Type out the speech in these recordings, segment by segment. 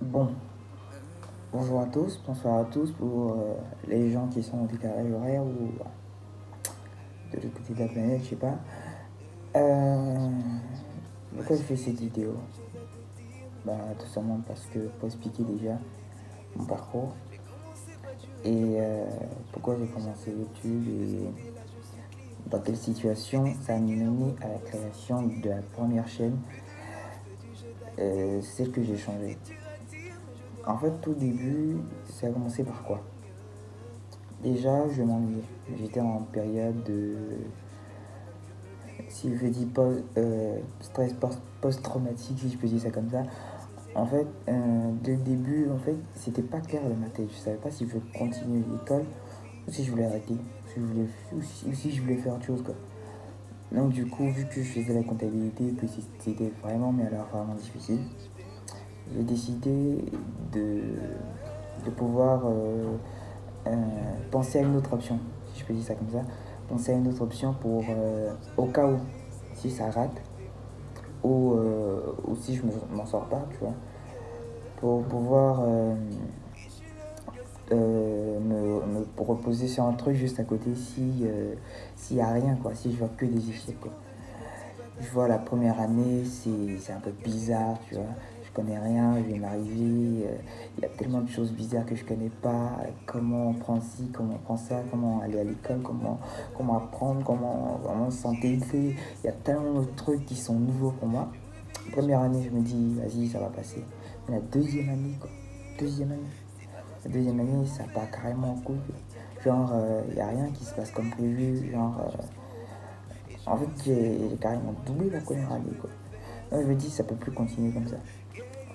Bon, bonjour à tous, bonsoir à tous pour les gens qui sont au décalage horaire ou de l'autre côté de la planète, je sais pas. Euh, Pourquoi je fais cette vidéo? Tout simplement parce que pour expliquer déjà mon parcours et pourquoi j'ai commencé YouTube et dans quelle situation ça m'a mené à la création de la première chaîne, celle que j'ai changée. En fait, tout début, ça a commencé par quoi? Déjà, je m'ennuyais. J'étais en période de, si je dis stress post-traumatique, si je peux dire ça comme ça. En fait, dès le début, en fait, c'était pas clair dans ma tête. Je savais pas si je voulais continuer l'école ou si je voulais arrêter, ou si je voulais faire autre chose, quoi. Donc du coup, vu que je faisais la comptabilité, que c'était vraiment, mais alors vraiment difficile, j'ai décidé de, de pouvoir penser à une autre option, si je peux dire ça comme ça. Penser à une autre option pour, au cas où, si ça rate, ou si je m'en sors pas, tu vois, pour pouvoir me reposer sur un truc juste à côté si s'il y a rien, quoi, si je vois que des échecs, quoi. Je vois la première année, c'est un peu bizarre, tu vois. Je connais rien, je vais m'arriver. Il y a tellement de choses bizarres que je connais pas. Comment on prend ci, comment on prend ça, comment aller à l'école, comment apprendre, comment s'intégrer. Il y a tellement de trucs qui sont nouveaux pour moi. Première année, je me dis, vas-y, ça va passer. Mais la deuxième année, quoi. Deuxième année. La deuxième année, ça part carrément en couille. Genre, il n'y a rien qui se passe comme prévu. Genre, en fait, j'ai carrément doublé la première année, quoi. Donc, je me dis, ça peut plus continuer comme ça.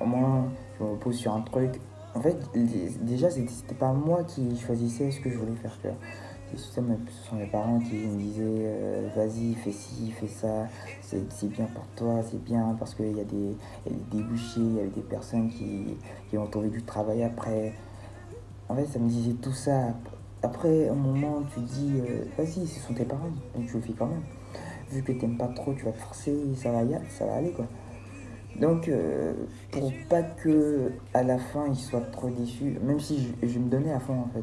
Au moins, je me repose sur un truc. En fait, déjà, c'était pas moi qui choisissais ce que je voulais faire, tu vois. Ce sont mes parents qui me disaient, vas-y, fais ci, fais ça, c'est bien pour toi, c'est bien parce qu'il y a des débouchés, il y a des personnes qui vont trouver du travail après. En fait, ça me disait tout ça. Après, un moment, tu te dis, vas-y, ce sont tes parents, donc tu le fais quand même. Vu que t'aimes pas trop, tu vas te forcer, ça va aller, quoi. Donc, pour pas que à la fin il soit trop déçu, même si je me donnais à fond en fait,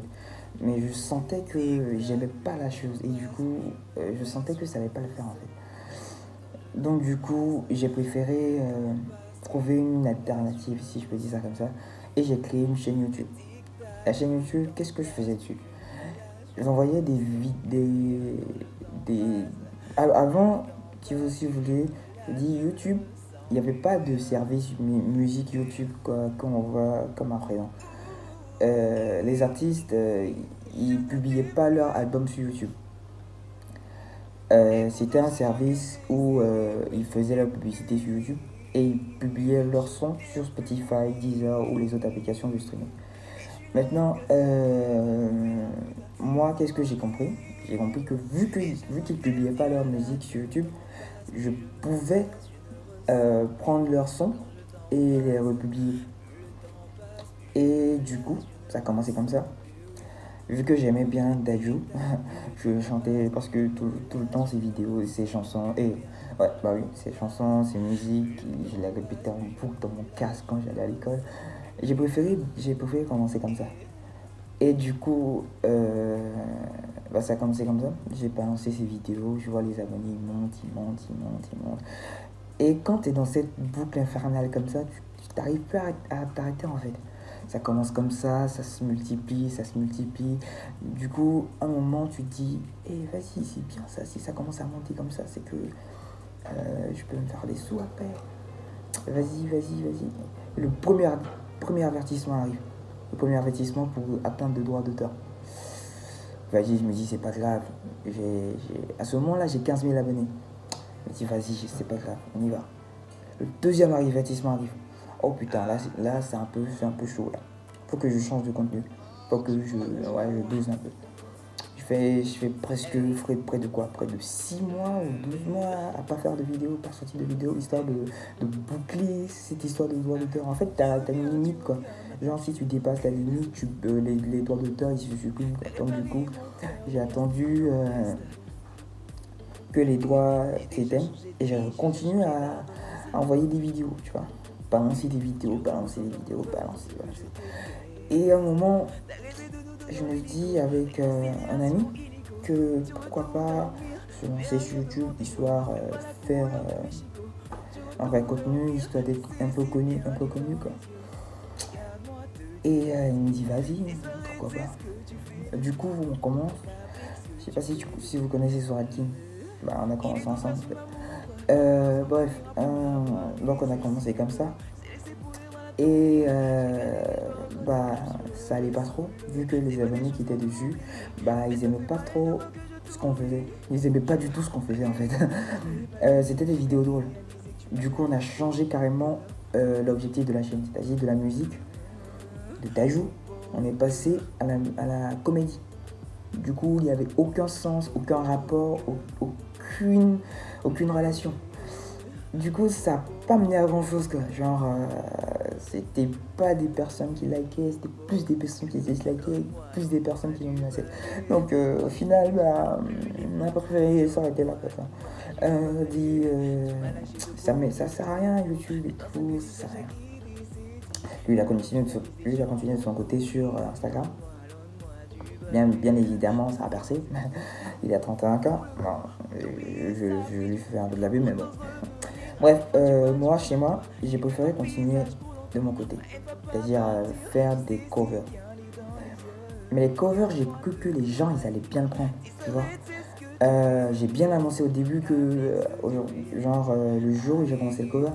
mais je sentais que j'aimais pas la chose et du coup, je sentais que ça allait pas le faire en fait. Donc, du coup, j'ai préféré trouver une alternative, si je peux dire ça comme ça, et j'ai créé une chaîne YouTube. La chaîne YouTube, qu'est-ce que je faisais dessus? J'envoyais des vidéos. Avant, si vous voulez, je dis YouTube, il n'y avait pas de service musique YouTube quoi, comme on voit comme à présent. Les artistes, ils publiaient pas leur album sur YouTube. C'était un service où ils faisaient la publicité sur YouTube et ils publiaient leurs sons sur Spotify, Deezer ou les autres applications de streaming. Maintenant, moi, qu'est-ce que j'ai compris? J'ai compris que vu qu'ils ne publiaient pas leur musique sur YouTube, je pouvais prendre leurs sons et les republier. Et du coup, ça a commencé comme ça. Vu que j'aimais bien Dajou, je chantais parce que tout le temps ses vidéos, ses chansons, et ouais, bah oui, ses chansons, ses musiques, je les répétais en boucle dans mon casque quand j'allais à l'école. J'ai préféré commencer comme ça. Et du coup, ça a commencé comme ça. J'ai balancé ces vidéos, je vois les abonnés, ils montent, ils montent, ils montent, ils montent. Et quand tu es dans cette boucle infernale comme ça, tu t'arrives plus à t'arrêter en fait. Ça commence comme ça se multiplie, ça se multiplie. Du coup, à un moment, tu te dis, vas-y, c'est bien ça, si ça commence à monter comme ça, c'est que je peux me faire des sous après. Vas-y, vas-y, vas-y. Le premier avertissement arrive. Le premier avertissement pour atteinte de droit d'auteur. Vas-y, je me dis, c'est pas grave. À ce moment-là, j'ai 15 000 abonnés. Je me dis, vas-y, c'est pas grave, on y va. Le deuxième avertissement arrive. Oh putain, là c'est un peu chaud là. Faut que je change de contenu. Faut que je dose un peu. Je fais presque près de quoi? Près de 6 mois ou 12 mois à pas faire de vidéo, pas sortir de vidéo, histoire de boucler cette histoire de droit d'auteur. En fait, t'as une limite quoi. Genre, si tu dépasses la limite, les droits d'auteur ils se suppriment. Donc, du coup, j'ai attendu que les droits s'éteignent et j'ai continué à envoyer des vidéos, tu vois. balancer des vidéos, balancer des vidéos, balancer, balancer. Et à un moment, je me dis avec un ami que pourquoi pas se lancer sur YouTube, histoire faire un vrai contenu, histoire d'être un peu connu quoi. Et il me dit vas-y, pourquoi pas. Du coup, on commence. Je sais pas si vous connaissez Sorakin. Bah, on a commencé ensemble. Bref, donc on a commencé comme ça. Et bah, ça allait pas trop, vu que les abonnés qui étaient dessus, bah, ils aimaient pas trop ce qu'on faisait. Ils aimaient pas du tout ce qu'on faisait en fait. C'était des vidéos drôles. Du coup, on a changé carrément l'objectif de la chaîne, c'est-à-dire de la musique, de Dajou. On est passé à la comédie. Du coup, il n'y avait aucun sens, aucun rapport, aucune relation. Du coup, ça n'a pas mené à grand chose quoi. Genre, c'était pas des personnes qui likaient, c'était plus des personnes qui dislikaient, plus des personnes qui menaçaient. Donc, au final, bah, on a préféré s'arrêter là quoi. On dit, ça sert à rien YouTube et tout, ça sert à rien. Lui, il a continué de son côté sur Instagram. Bien évidemment, ça a percé. Il a 31 ans. Bon, je lui fais un peu de la vue, mais bon. Bref, moi, chez moi, j'ai préféré continuer de mon côté. C'est-à-dire faire des covers. Mais les covers, j'ai cru que les gens, ils allaient bien le prendre, tu vois. J'ai bien annoncé au début que, le jour où j'ai commencé le cover,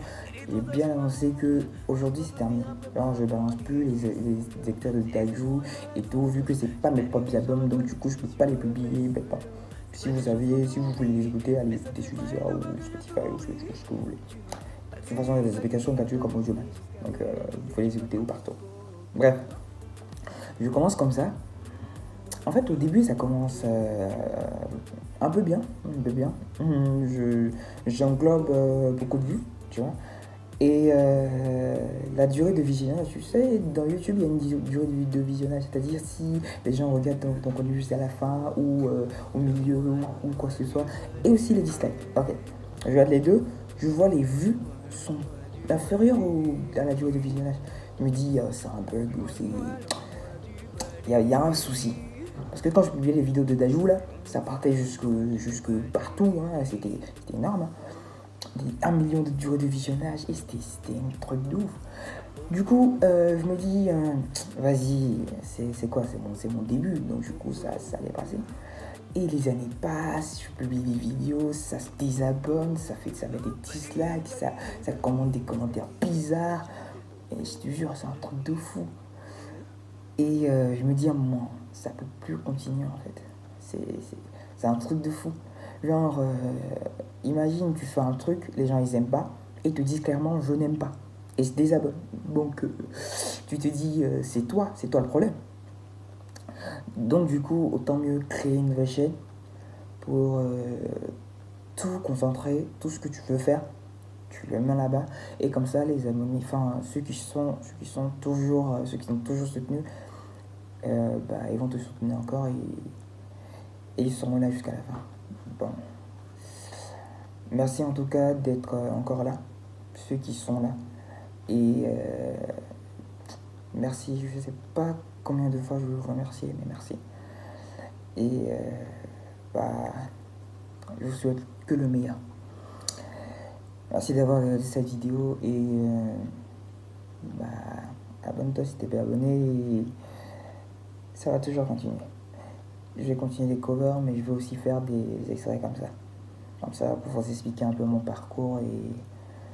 j'ai bien annoncé que aujourd'hui c'est terminé. Genre, je balance plus les extraits de Dajou et tout, vu que c'est pas mes propres albums, donc du coup je peux pas les publier. Pas. Si vous voulez les écouter, allez écouter sur Deezer ou Spotify ou ce que vous voulez. De toute façon, il y a des applications gratuites comme Audiomack, donc vous pouvez les écouter où partout. Bref, je commence comme ça. En fait, au début, ça commence un peu bien. J'englobe beaucoup de vues, tu vois. Et la durée de visionnage, tu sais, dans YouTube, il y a une durée de visionnage, c'est-à-dire si les gens regardent ton contenu jusqu'à la fin ou au milieu ou quoi que ce soit, et aussi les dislikes. Ok, je regarde les deux, je vois les vues sont inférieures à la durée de visionnage. Je me dis, c'est un bug ou c'est... Il y a un souci. Parce que quand je publiais les vidéos de Dajou, là, ça partait jusque partout, hein, c'était énorme. Hein. 1 million de durée de visionnage, et c'était un truc de ouf. Du coup, je me dis, vas-y, c'est quoi, c'est mon début, donc du coup, ça allait passer. Et les années passent, je publie des vidéos, ça se désabonne, ça met des dislikes, ça commente des commentaires bizarres. Et je te jure, c'est un truc de fou. Et je me dis à un moment, ça peut plus continuer en fait. C'est un truc de fou. Genre, imagine, tu fais un truc, les gens ils aiment pas, et ils te disent clairement je n'aime pas. Et se désabonnent. Donc, tu te dis, c'est toi le problème. Donc, du coup, autant mieux créer une nouvelle chaîne pour tout concentrer, tout ce que tu veux faire, tu le mets là-bas. Et comme ça, les abonnés, enfin, ceux qui sont toujours soutenus, ils vont te soutenir encore et ils seront là jusqu'à la fin. Bon. Merci en tout cas d'être encore là, ceux qui sont là. Et merci, je ne sais pas combien de fois je veux vous remercier, mais merci. Et je vous souhaite que le meilleur. Merci d'avoir regardé cette vidéo et abonne-toi si t'es pas abonné et ça va toujours continuer. Je vais continuer les covers, mais je vais aussi faire des extraits comme ça. Comme ça, pour vous expliquer un peu mon parcours et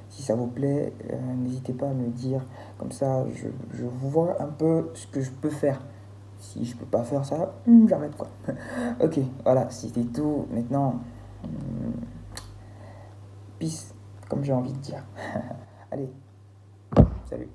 si ça vous plaît, n'hésitez pas à me dire. Comme ça, je vois un peu ce que je peux faire. Si je peux pas faire ça, j'arrête quoi. Ok, voilà, c'était tout. Maintenant, peace, comme j'ai envie de dire. Allez, salut.